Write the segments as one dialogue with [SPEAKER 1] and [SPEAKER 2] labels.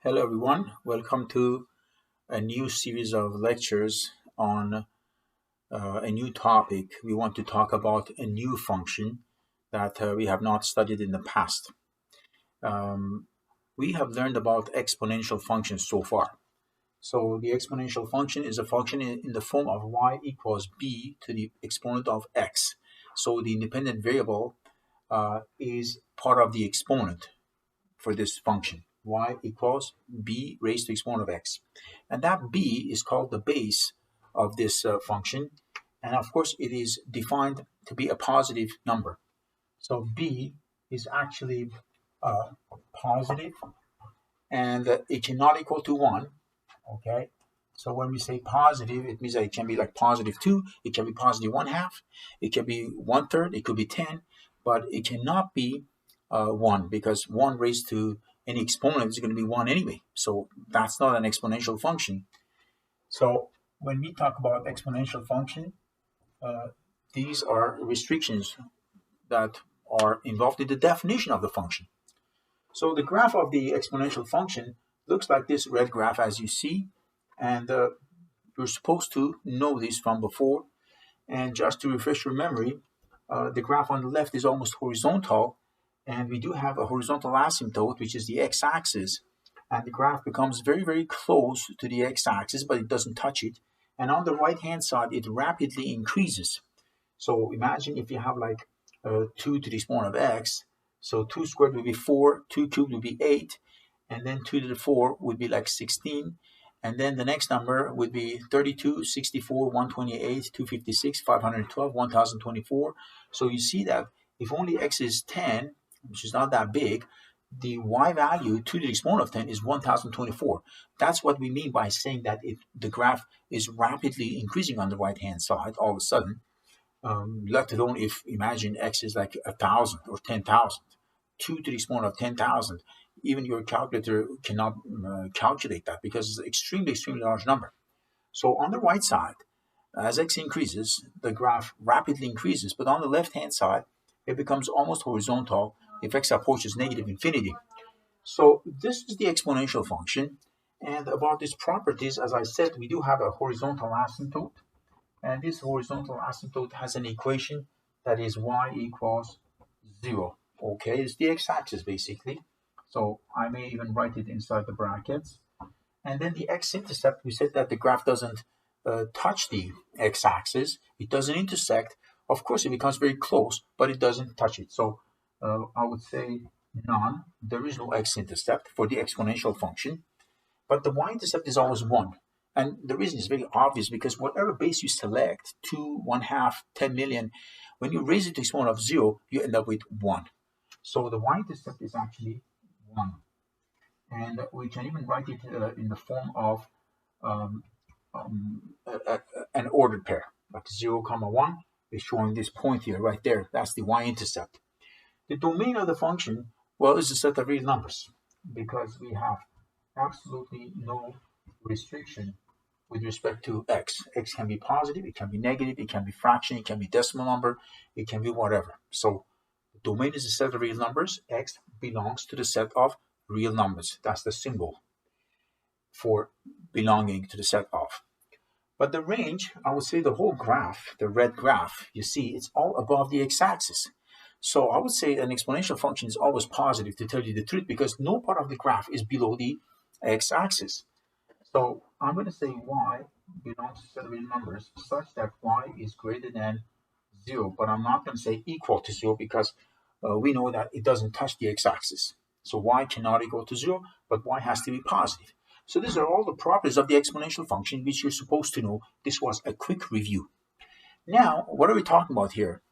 [SPEAKER 1] Hello everyone, welcome to a new series of lectures on a new topic. We want to talk about a new function that we have not studied in the past. Um, we have learned about exponential functions so far. So the exponential function is a function in the form of y equals b to the exponent of x. So the independent variable is part of the exponent for this function, y equals b raised to exponent of x. And that b is called the base of this function. And of course, it is defined to be a positive number. So b is actually positive, and it cannot equal to 1. Okay. So when we say positive, it means that it can be like positive 2, it can be positive 1/2, it can be 1/3, it could be 10, but it cannot be 1, because 1 raised to any exponent is going to be 1 anyway. So that's not an exponential function. So when we talk about exponential function, uh, these are restrictions that are involved in the definition of the function. So the graph of the exponential function looks like this red graph, as you see, and you're supposed to know this from before. And just to refresh your memory, the graph on the left is almost horizontal, and we do have a horizontal asymptote, which is the x-axis, and the graph becomes very, very close to the x-axis, but it doesn't touch it. And on the right-hand side, it rapidly increases. So imagine if you have like 2 to the exponent of x, so 2 squared would be 4, 2 cubed would be 8, and then 2 to the 4 would be like 16, and then the next number would be 32, 64, 128, 256, 512, 1024. So you see that if only x is 10, which is not that big, the y value to the exponent of 10 is 1024. That's what we mean by saying that the graph is rapidly increasing on the right-hand side all of a sudden. Let alone if imagine x is like 1,000 or 10,000, 2 to the exponent of 10,000. Even your calculator cannot calculate that, because it's an extremely, extremely large number. So on the right side, as x increases, the graph rapidly increases, but on the left-hand side, it becomes almost horizontal if x approaches negative infinity. So this is the exponential function. And about its properties, as I said, we do have a horizontal asymptote. And this horizontal asymptote has an equation that is y equals 0. Okay, it's the x-axis basically. So I may even write it inside the brackets. And then the x-intercept, we said that the graph doesn't touch the x-axis. It doesn't intersect. Of course, it becomes very close, but it doesn't touch it. So I would say none. There is no x-intercept for the exponential function. But the y-intercept is always 1. And the reason is very obvious, because whatever base you select, 2, 1/2, 10 million, when you raise it to exponent of 0, you end up with 1. So the y-intercept is actually 1. And we can even write it in the form of um, an ordered pair, like 0, 1 is showing this point here, right there. That's the y-intercept. The domain of the function, well, is a set of real numbers, because we have absolutely no restriction with respect to x. X can be positive, it can be negative, it can be fraction, it can be decimal number, it can be whatever. So the domain is a set of real numbers. X belongs to the set of real numbers. That's the symbol for belonging to the set of. But the range, I would say the whole graph, the red graph, you see, it's all above the x-axis. So I would say an exponential function is always positive, to tell you the truth, because no part of the graph is below the x-axis. So I'm going to say y belongs to set of real numbers such that y is greater than 0, but I'm not going to say equal to 0, because we know that it doesn't touch the x-axis. So y cannot equal to 0, but y has to be positive. So these are all the properties of the exponential function which you're supposed to know. This was a quick review. Now, what are we talking about here?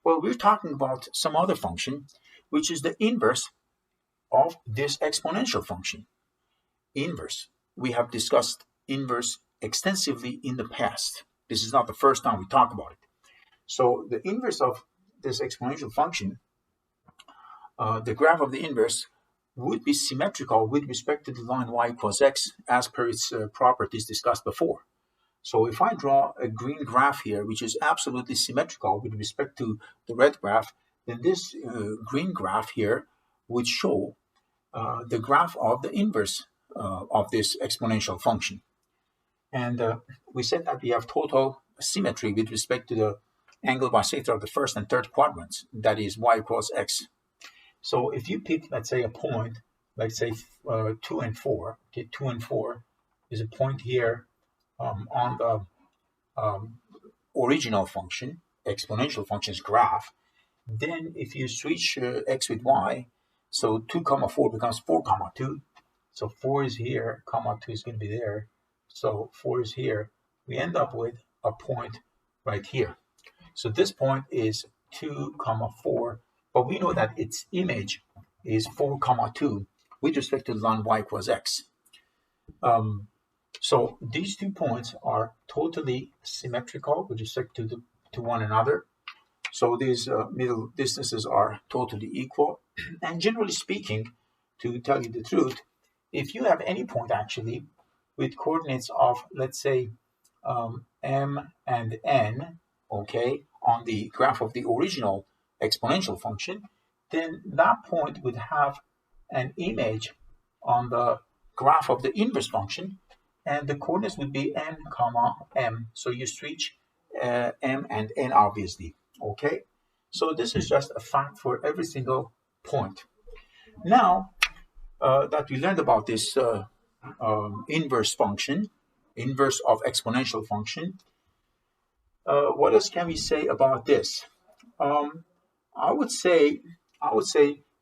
[SPEAKER 1] Well, we're talking about some other function, which is the inverse of this exponential function. Inverse. We have discussed inverse extensively in the past. This is not the first time we talk about it. So the inverse of this exponential function, the graph of the inverse, would be symmetrical with respect to the line y equals x, as per its properties discussed before. So if I draw a green graph here, which is absolutely symmetrical with respect to the red graph, then this green graph here would show the graph of the inverse of this exponential function. And we said that we have total symmetry with respect to the angle bisector of the first and third quadrants, that is y equals x. So if you pick, let's say, a point, let's say 2 and 4, okay, 2 and 4 is a point here on the original function, exponential function's graph. Then if you switch x with y, so 2 comma 4 becomes 4 comma 2. So 4 is here, comma 2 is going to be there. So 4 is here. We end up with a point right here. So this point is 2 comma 4, but we know that its image is 4 comma 2 with respect to the line y equals x. So these 2 points are totally symmetrical with respect to one another. So these middle distances are totally equal. And generally speaking, to tell you the truth, if you have any point actually with coordinates of, let's say, m and n, okay, on the graph of the original exponential function, then that point would have an image on the graph of the inverse function, and the coordinates would be n comma m. So you switch m and n, obviously, okay? So this is just a fact for every single point. Now that we learned about this inverse function, inverse of exponential function, what else can we say about this? I would say,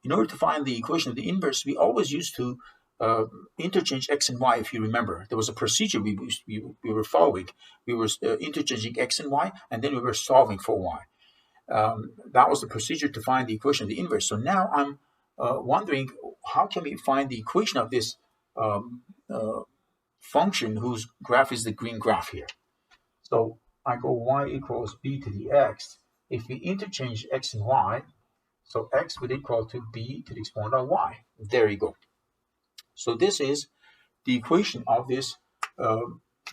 [SPEAKER 1] in order to find the equation of the inverse, we always used to interchange x and y. If you remember, there was a procedure we were following. We were interchanging x and y, and then we were solving for y. That was the procedure to find the equation of the inverse. So now I'm wondering, how can we find the equation of this function whose graph is the green graph here? So I go y equals b to the x. If we interchange x and y, so x would equal to b to the exponent of y. There you go. So this is the equation of this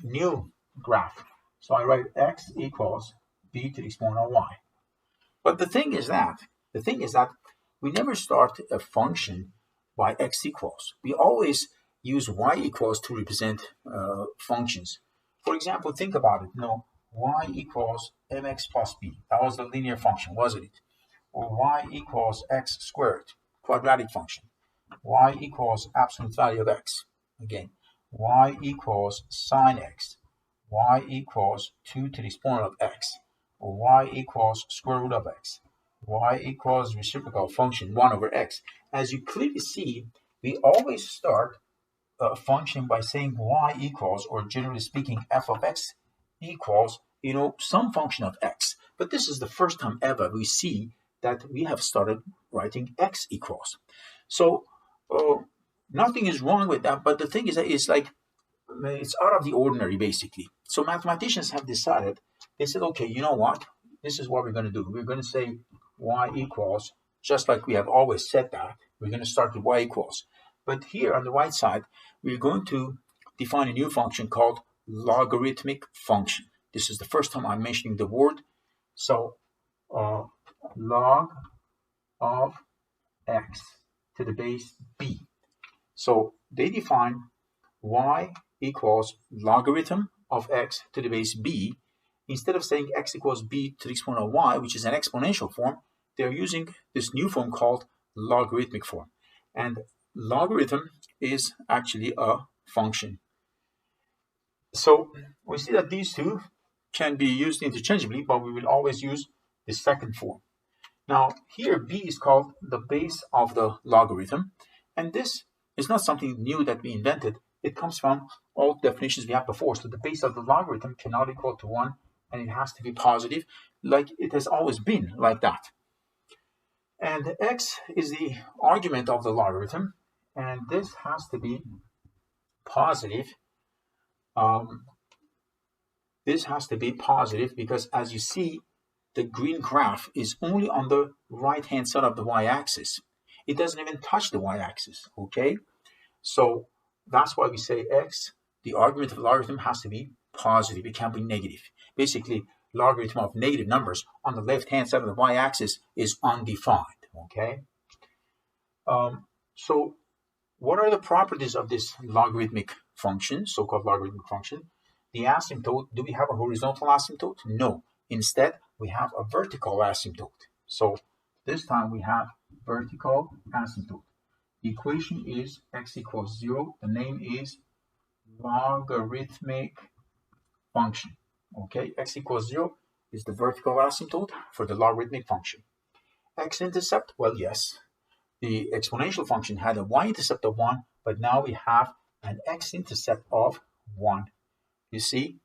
[SPEAKER 1] new graph. So I write x equals b to the exponent of y. But the thing is that we never start a function by x equals. We always use y equals to represent functions. For example, think about it. Y equals mx plus b. That was the linear function, wasn't it? Or y equals x squared, quadratic function. Y equals absolute value of x. Again, y equals sine x. Y equals 2 to the exponent of x. Or y equals square root of x. Y equals reciprocal function 1 over x. As you clearly see, we always start a function by saying y equals, or generally speaking, f of x equals, some function of x. But this is the first time ever we see that we have started writing x equals. So nothing is wrong with that, but the thing is that it's out of the ordinary, basically. So mathematicians have decided, they said, okay, you know what? This is what we're going to do. We're going to say y equals, just like we have always said that. We're going to start with y equals. But here on the right side, we're going to define a new function called logarithmic function. This is the first time I'm mentioning the word. So log of x to the base b. So they define y equals logarithm of x to the base b. Instead of saying x equals b to the exponent of y, which is an exponential form, they're using this new form called logarithmic form. And logarithm is actually a function. So we see that these two can be used interchangeably, but we will always use the second form. Now here b is called the base of the logarithm, and this is not something new that we invented. It comes from all definitions we have before. So the base of the logarithm cannot equal to 1, and it has to be positive, like it has always been like that. And x is the argument of the logarithm, and this has to be positive. This has to be positive because, as you see, the green graph is only on the right-hand side of the y-axis. It doesn't even touch the y-axis, okay? So that's why we say x, the argument of the logarithm, has to be positive. It can't be negative. Basically, logarithm of negative numbers on the left-hand side of the y-axis is undefined, okay? So what are the properties of this logarithmic function, so-called logarithmic function? The asymptote, do we have a horizontal asymptote? No. Instead, we have a vertical asymptote. So this time we have vertical asymptote. The equation is x equals 0. The name is logarithmic function. Okay, x equals 0 is the vertical asymptote for the logarithmic function. X-intercept, well, yes, the exponential function had a y-intercept of 1, but now we have an x-intercept of 1. You see?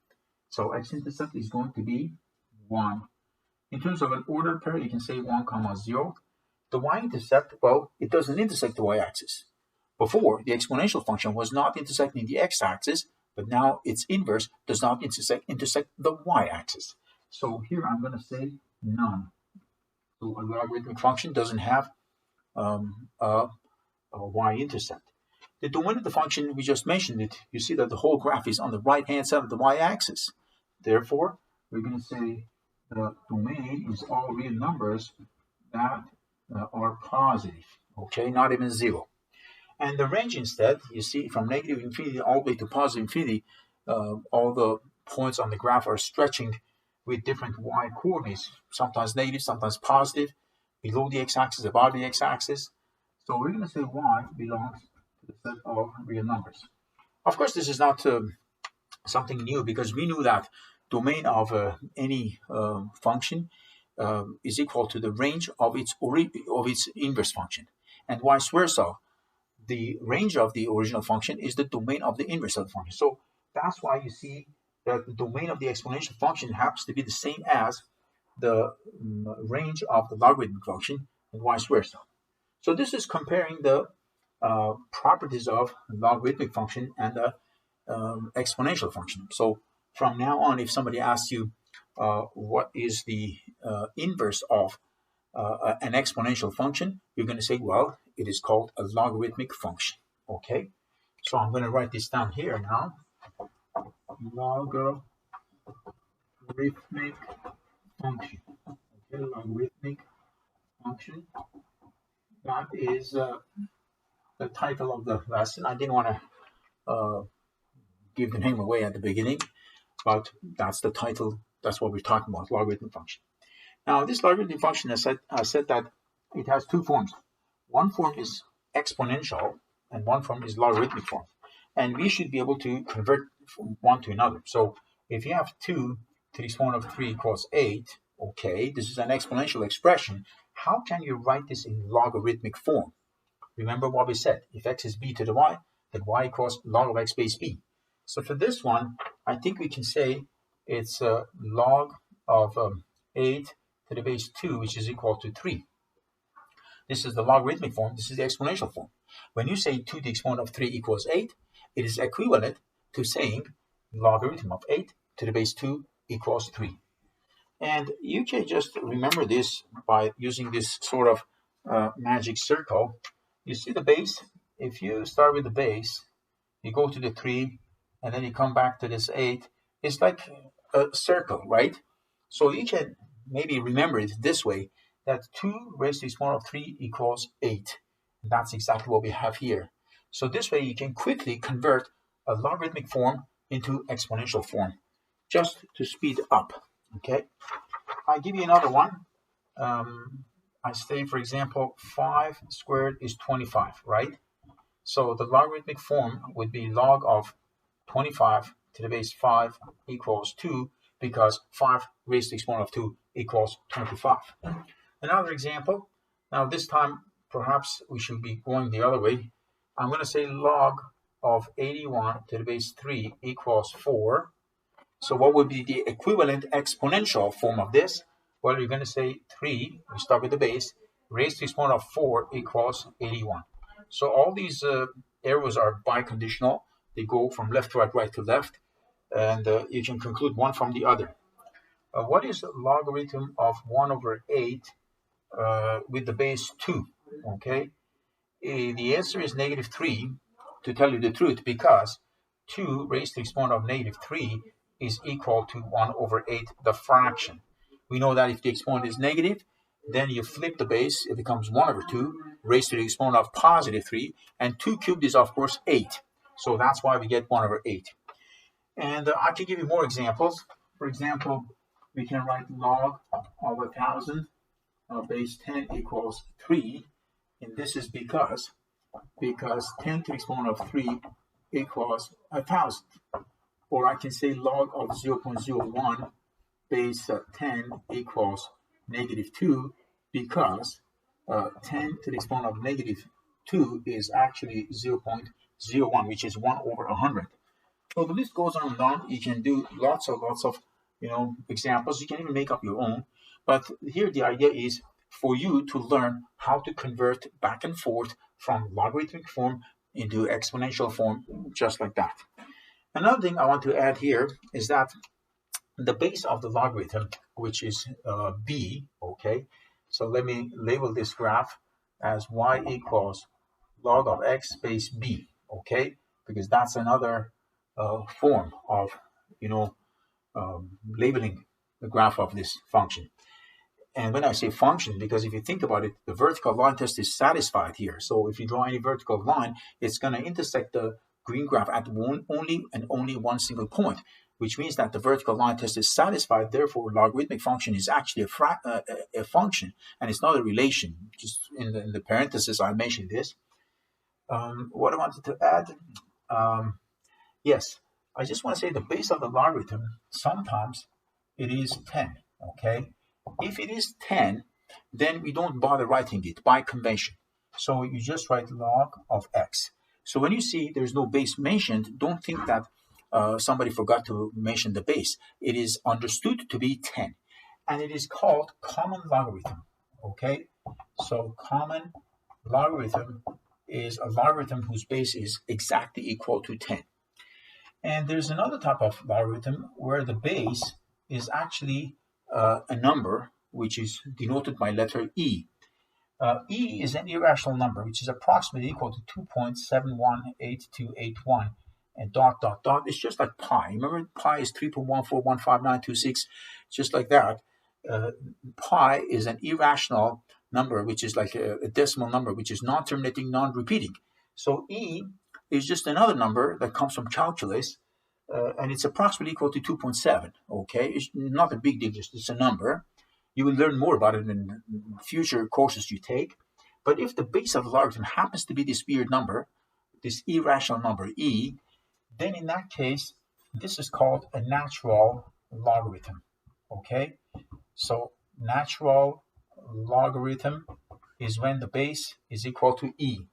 [SPEAKER 1] So x-intercept is going to be 1. In terms of an ordered pair, you can say 1, 0. The y-intercept, well, it doesn't intersect the y-axis. Before, the exponential function was not intersecting the x-axis, but now its inverse does not intersect the y-axis. So here I'm going to say none. So a logarithmic function doesn't have a y-intercept. The domain of the function, we just mentioned it. You see that the whole graph is on the right-hand side of the y-axis. Therefore, we're going to say the domain is all real numbers that are positive. Okay, not even 0. And the range instead, you see from negative infinity all the way to positive infinity, all the points on the graph are stretching with different y coordinates, sometimes negative, sometimes positive, below the x-axis, above the x-axis. So we're going to say y belongs to the set of real numbers. Of course, this is not something new, because we knew that domain of any function is equal to the range of its inverse function, and vice versa. The range of the original function is the domain of the inverse of the function. So that's why you see that the domain of the exponential function happens to be the same as the range of the logarithmic function, and vice versa. So this is comparing the properties of logarithmic function and the exponential function. So from now on, if somebody asks you what is the inverse of an exponential function, you're going to say, well, it is called a logarithmic function. Okay, so I'm going to write this down here now. Logarithmic function. Okay, logarithmic function. That is the title of the lesson. I didn't want to give the name away at the beginning, but that's the title. That's what we're talking about, logarithmic function. Now, this logarithmic function, I said that it has two forms. One form is exponential, and one form is logarithmic form. And we should be able to convert from one to another. So if you have 2 to the exponent of 3 equals 8, okay, this is an exponential expression. How can you write this in logarithmic form? Remember what we said. If x is b to the y, then y equals log of x base b. So for this one, I think we can say it's log of 8 to the base 2, which is equal to 3. This is the logarithmic form. This is the exponential form. When you say 2 to the exponent of 3 equals 8, it is equivalent to saying logarithm of 8 to the base 2 equals 3. And you can just remember this by using this sort of magic circle. You see the base? If you start with the base, you go to the 3, and then you come back to this 8. It's like a circle, right? So you can maybe remember it this way, that 2 raised to the exponent of 3 equals 8. And that's exactly what we have here. So this way you can quickly convert a logarithmic form into exponential form, just to speed up, okay? I give you another one. I say, for example, 5 squared is 25, right? So the logarithmic form would be log of 25 to the base 5 equals 2, because 5 raised to the exponent of 2 equals 25. Another example. Now this time, perhaps we should be going the other way. I'm going to say log of 81 to the base 3 equals 4. So what would be the equivalent exponential form of this? Well, you're going to say 3, we start with the base, raised to the exponent of 4 equals 81. So all these arrows are biconditional. They go from left to right, right to left, and you can conclude one from the other. What is logarithm of 1 over 8 with the base 2? Okay, the answer is negative 3, to tell you the truth, because 2 raised to the exponent of negative 3 is equal to 1 over 8, the fraction. We know that if the exponent is negative, Then you flip the base, it becomes 1 over 2, raised to the exponent of positive 3, and 2 cubed is, of course, 8. So that's why we get 1 over 8. And I can give you more examples. For example, we can write log of 1,000 base 10 equals 3. And this is because 10 to the exponent of 3 equals 1,000. Or I can say log of 0.01 base 10 equals negative 2, because 10 to the exponent of negative 2 is actually 0.01, which is 1 over 100. So the list goes on and on. You can do lots of examples. You can even make up your own. But here the idea is for you to learn how to convert back and forth from logarithmic form into exponential form, just like that. Another thing I want to add here is that the base of the logarithm, which is b, okay? So let me label this graph as y equals log of x base b, okay? Because that's another form of, labeling the graph of this function. And when I say function, because if you think about it, the vertical line test is satisfied here. So if you draw any vertical line, it's going to intersect the green graph at only one single point, which means that the vertical line test is satisfied. Therefore, logarithmic function is actually a function, and it's not a relation. Just in the parenthesis, I mentioned this. What I wanted to add, yes, I just want to say the base of the logarithm, sometimes it is 10, okay? If it is 10, then we don't bother writing it by convention. So you just write log of x. So when you see there's no base mentioned, don't think that somebody forgot to mention the base. It is understood to be 10, and it is called common logarithm, okay? So common logarithm is a logarithm whose base is exactly equal to 10. And there's another type of logarithm where the base is actually a number which is denoted by letter e. E is an irrational number which is approximately equal to 2.718281 and ... It's just like pi. Remember, pi is 3.141592.6, just like that. Pi is an irrational number which is like a decimal number which is non-terminating, non-repeating. So e is just another number that comes from calculus, and it's approximately equal to 2.7. Okay, it's not a big deal, just it's a number. You will learn more about it in future courses you take. But if the base of the logarithm happens to be this weird number, this irrational number e, then in that case, this is called a natural logarithm. Okay, so natural logarithm is when the base is equal to e.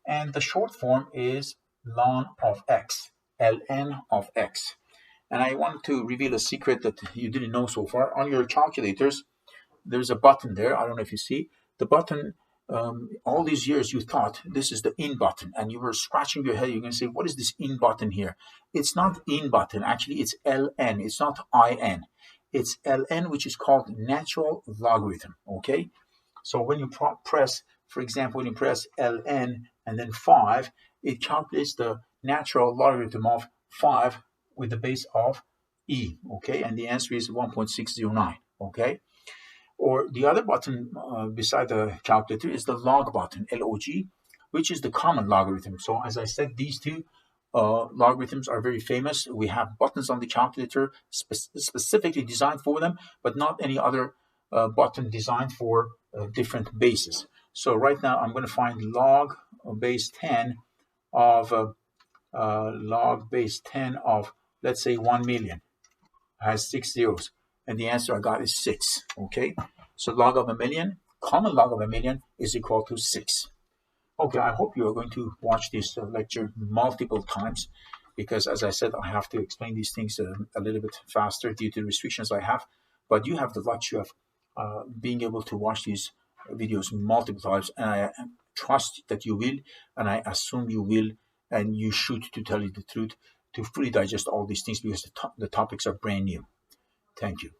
[SPEAKER 1] And the short form is ln of x, ln of x. And I want to reveal a secret that you didn't know so far. On your calculators, there's a button there. I don't know if you see. The button, all these years you thought this is the in button, and you were scratching your head. You're going to say, what is this in button here? It's not in button. Actually, it's ln. It's not in. It's ln, which is called natural logarithm. Okay? So when you press, for example, when you press ln and then 5, it calculates the natural logarithm of 5 with the base of e, okay? And the answer is 1.609, okay? Or the other button beside the calculator is the log button, log, which is the common logarithm. So as I said, these two logarithms are very famous. We have buttons on the calculator specifically designed for them, but not any other button designed for different bases. So right now I'm going to find log base 10 of let's say 1 million. Has 6 zeros, and the answer I got is 6. Okay, so log of a million, common log of a million, is equal to 6. Okay, I hope you are going to watch this lecture multiple times, because as I said, I have to explain these things a little bit faster due to the restrictions I have. But you have the luxury of being able to watch these videos multiple times, and I trust that you will, and I assume you will, and you should, to tell you the truth, to fully digest all these things, because the topics are brand new. Thank you.